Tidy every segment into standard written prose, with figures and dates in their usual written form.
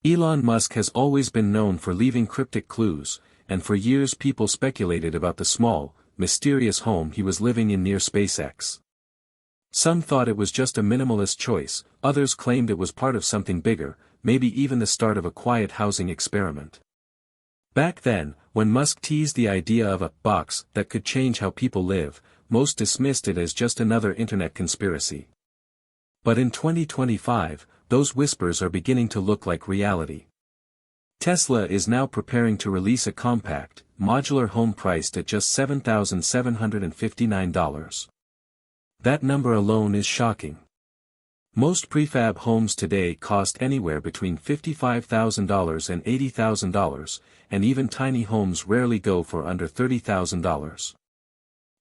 Elon Musk has always been known for leaving cryptic clues, and for years people speculated about the small, mysterious home he was living in near SpaceX. Some thought it was just a minimalist choice, others claimed it was part of something bigger, maybe even the start of a quiet housing experiment. Back then, when Musk teased the idea of a box that could change how people live, most dismissed it as just another internet conspiracy. But in 2025, those whispers are beginning to look like reality. Tesla is now preparing to release a compact, modular home priced at just $7,759. That number alone is shocking. Most prefab homes today cost anywhere between $55,000 and $80,000, and even tiny homes rarely go for under $30,000.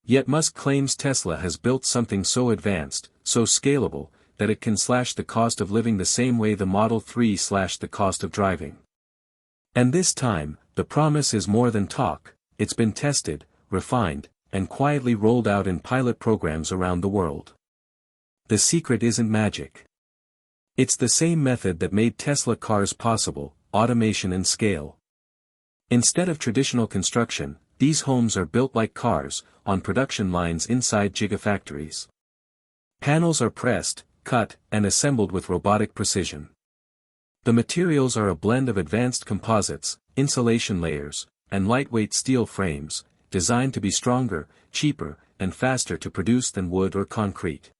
Yet Musk claims Tesla has built something so advanced, so scalable, that it can slash the cost of living the same way the Model 3 slashed the cost of driving. And this time, the promise is more than talk, it's been tested, refined, and quietly rolled out in pilot programs around the world. The secret isn't magic. It's the same method that made Tesla cars possible, automation and scale. Instead of traditional construction, these homes are built like cars, on production lines inside gigafactories. Panels are pressed, cut, and assembled with robotic precision. The materials are a blend of advanced composites, insulation layers, and lightweight steel frames, designed to be stronger, cheaper, and faster to produce than wood or concrete.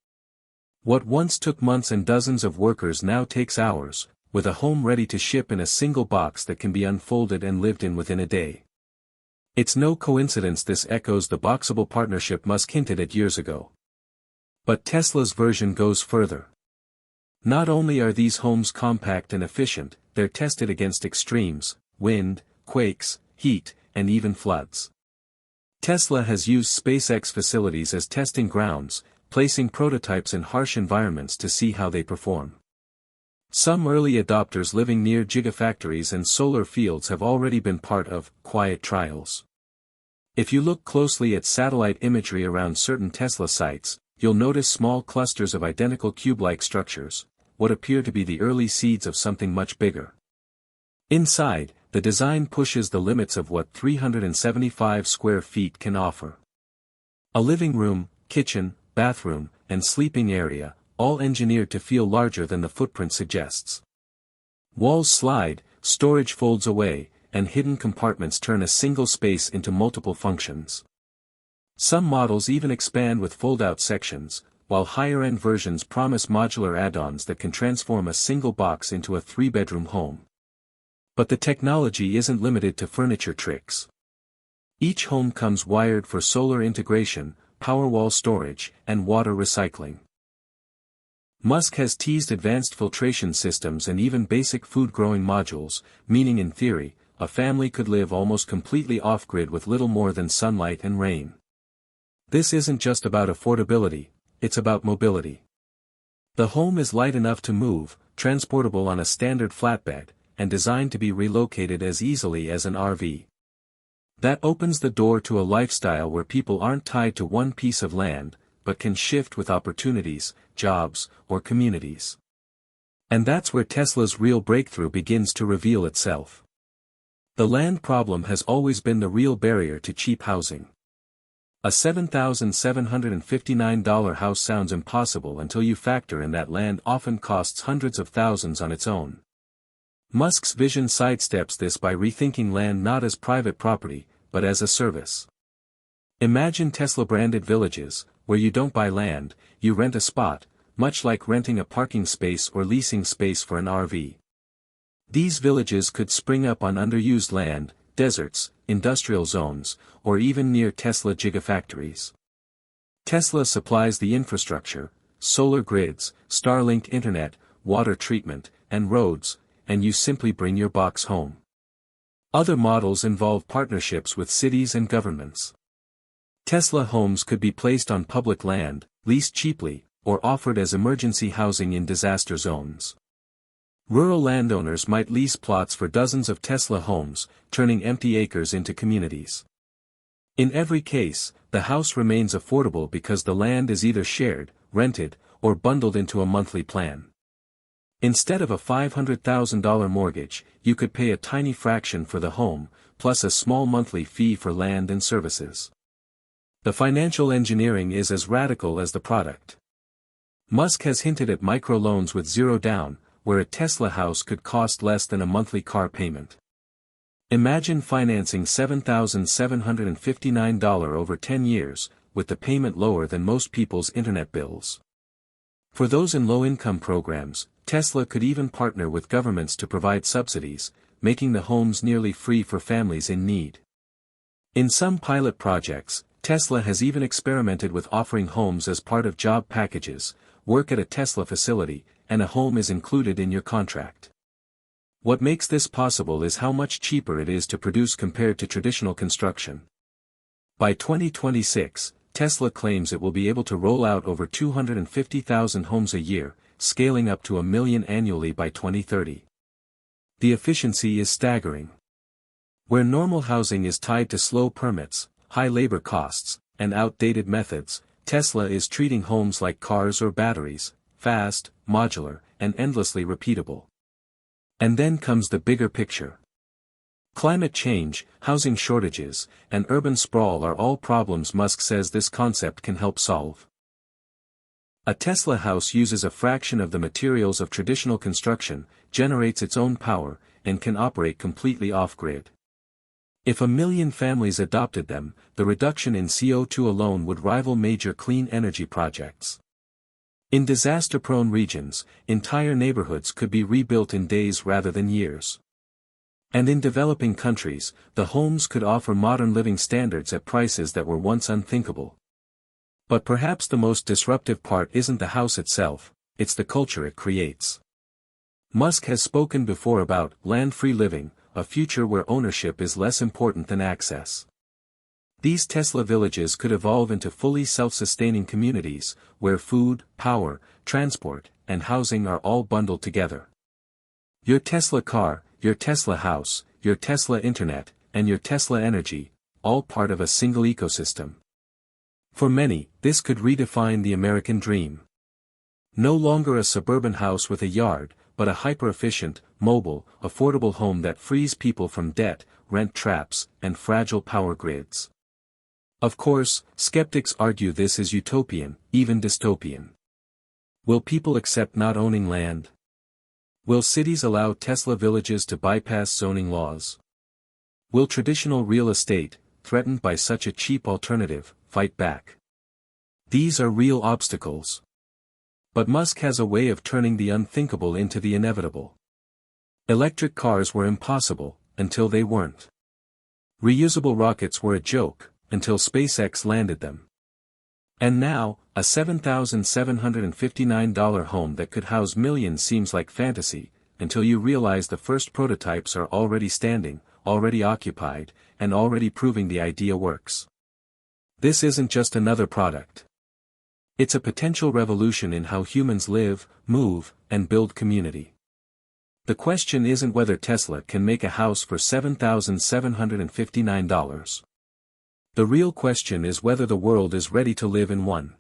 What once took months and dozens of workers now takes hours, with a home ready to ship in a single box that can be unfolded and lived in within a day. It's no coincidence this echoes the boxable partnership Musk hinted at years ago. But Tesla's version goes further. Not only are these homes compact and efficient, they're tested against extremes, wind, quakes, heat, and even floods. Tesla has used SpaceX facilities as testing grounds, placing prototypes in harsh environments to see how they perform. Some early adopters living near gigafactories and solar fields have already been part of quiet trials. If you look closely at satellite imagery around certain Tesla sites, you'll notice small clusters of identical cube-like structures, what appear to be the early seeds of something much bigger. Inside, the design pushes the limits of what 375 square feet can offer. A living room, kitchen, bathroom, and sleeping area, all engineered to feel larger than the footprint suggests. Walls slide, storage folds away, and hidden compartments turn a single space into multiple functions. Some models even expand with fold-out sections, while higher-end versions promise modular add-ons that can transform a single box into a 3-bedroom home. But the technology isn't limited to furniture tricks. Each home comes wired for solar integration, Powerwall storage, and water recycling. Musk has teased advanced filtration systems and even basic food-growing modules, meaning in theory, a family could live almost completely off-grid with little more than sunlight and rain. This isn't just about affordability, it's about mobility. The home is light enough to move, transportable on a standard flatbed, and designed to be relocated as easily as an RV. That opens the door to a lifestyle where people aren't tied to one piece of land, but can shift with opportunities, jobs, or communities. And that's where Tesla's real breakthrough begins to reveal itself. The land problem has always been the real barrier to cheap housing. A $7,759 house sounds impossible until you factor in that land often costs hundreds of thousands on its own. Musk's vision sidesteps this by rethinking land not as private property, but as a service. Imagine Tesla-branded villages, where you don't buy land, you rent a spot, much like renting a parking space or leasing space for an RV. These villages could spring up on underused land, deserts, industrial zones, or even near Tesla gigafactories. Tesla supplies the infrastructure, solar grids, Starlink internet, water treatment, and roads, and you simply bring your box home. Other models involve partnerships with cities and governments. Tesla homes could be placed on public land, leased cheaply, or offered as emergency housing in disaster zones. Rural landowners might lease plots for dozens of Tesla homes, turning empty acres into communities. In every case, the house remains affordable because the land is either shared, rented, or bundled into a monthly plan. Instead of a $500,000 mortgage, you could pay a tiny fraction for the home, plus a small monthly fee for land and services. The financial engineering is as radical as the product. Musk has hinted at microloans with zero down, where a Tesla house could cost less than a monthly car payment. Imagine financing $7,759 over 10 years, with the payment lower than most people's internet bills. For those in low-income programs, Tesla could even partner with governments to provide subsidies, making the homes nearly free for families in need. In some pilot projects, Tesla has even experimented with offering homes as part of job packages, work at a Tesla facility, and a home is included in your contract. What makes this possible is how much cheaper it is to produce compared to traditional construction. By 2026, Tesla claims it will be able to roll out over 250,000 homes a year, scaling up to 1 million annually by 2030. The efficiency is staggering. Where normal housing is tied to slow permits, high labor costs, and outdated methods, Tesla is treating homes like cars or batteries, fast, modular, and endlessly repeatable. And then comes the bigger picture. Climate change, housing shortages, and urban sprawl are all problems Musk says this concept can help solve. A Tesla house uses a fraction of the materials of traditional construction, generates its own power, and can operate completely off-grid. If 1 million families adopted them, the reduction in CO2 alone would rival major clean energy projects. In disaster-prone regions, entire neighborhoods could be rebuilt in days rather than years. And in developing countries, the homes could offer modern living standards at prices that were once unthinkable. But perhaps the most disruptive part isn't the house itself, it's the culture it creates. Musk has spoken before about land-free living, a future where ownership is less important than access. These Tesla villages could evolve into fully self-sustaining communities, where food, power, transport, and housing are all bundled together. Your Tesla car, your Tesla house, your Tesla internet, and your Tesla energy, all part of a single ecosystem. For many, this could redefine the American dream. No longer a suburban house with a yard, but a hyper-efficient, mobile, affordable home that frees people from debt, rent traps, and fragile power grids. Of course, skeptics argue this is utopian, even dystopian. Will people accept not owning land? Will cities allow Tesla villages to bypass zoning laws? Will traditional real estate, threatened by such a cheap alternative, fight back? These are real obstacles. But Musk has a way of turning the unthinkable into the inevitable. Electric cars were impossible, until they weren't. Reusable rockets were a joke, until SpaceX landed them. And now, a $7,759 home that could house millions seems like fantasy, until you realize the first prototypes are already standing, already occupied, and already proving the idea works. This isn't just another product. It's a potential revolution in how humans live, move, and build community. The question isn't whether Tesla can make a house for $7,759. The real question is whether the world is ready to live in one.